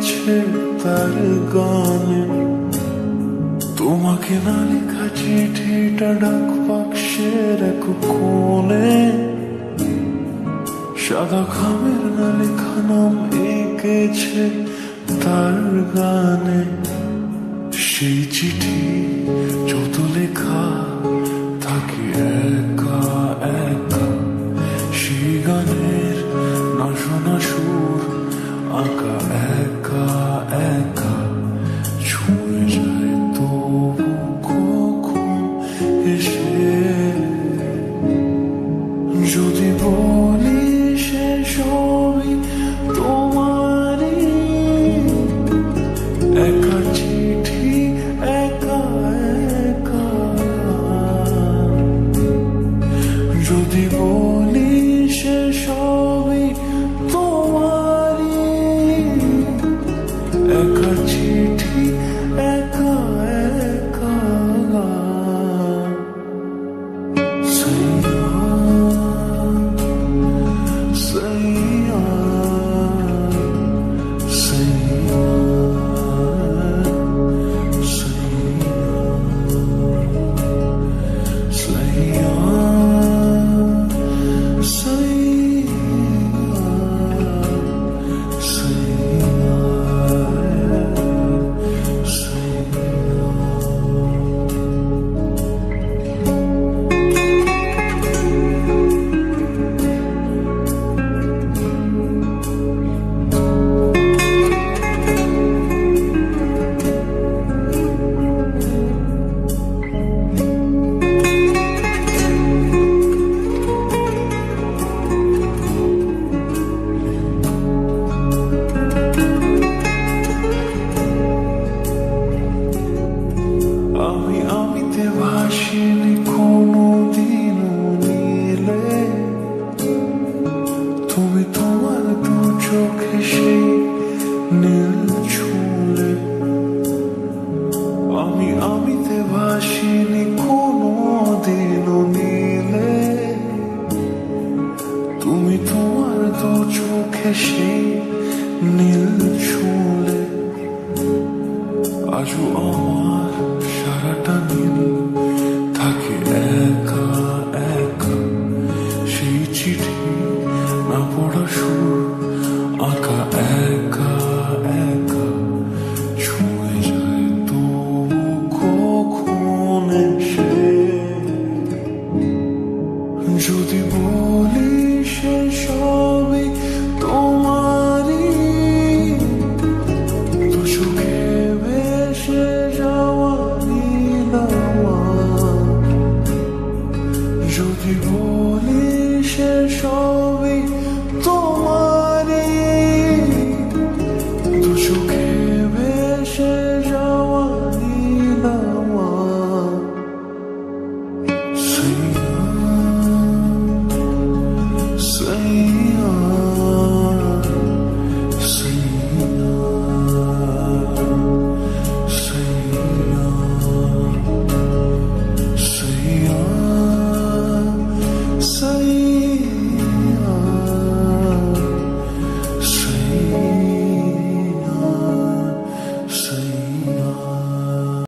গেছে তার গানে। তোমাকে না লেখা চিঠিটা ডাক বাক্সের এক কোণে, সাদা খামের না লেখা নাম এঁকেছে তার গানে। সেই চিঠি যত লেখা থাকে একা একা, সেই গানের না শোনা সুর আঁকা একা একা ছুঁয়ে যায় তবু কখন এসে। যদি বলি সে সবই তোমারই, একা চিঠি একা একা। যদি বলি সে সবই তোমারই, একা চিঠি একা একা। আমিতে ভাসিনি কোনোদিনও নীলে, তুমি তোমার দু চোখে সেই নীল ছুঁলে। আমিতে ভাসিনি কোনোদিনও নীলে, তুমি তোমার দু চোখে সেই নীল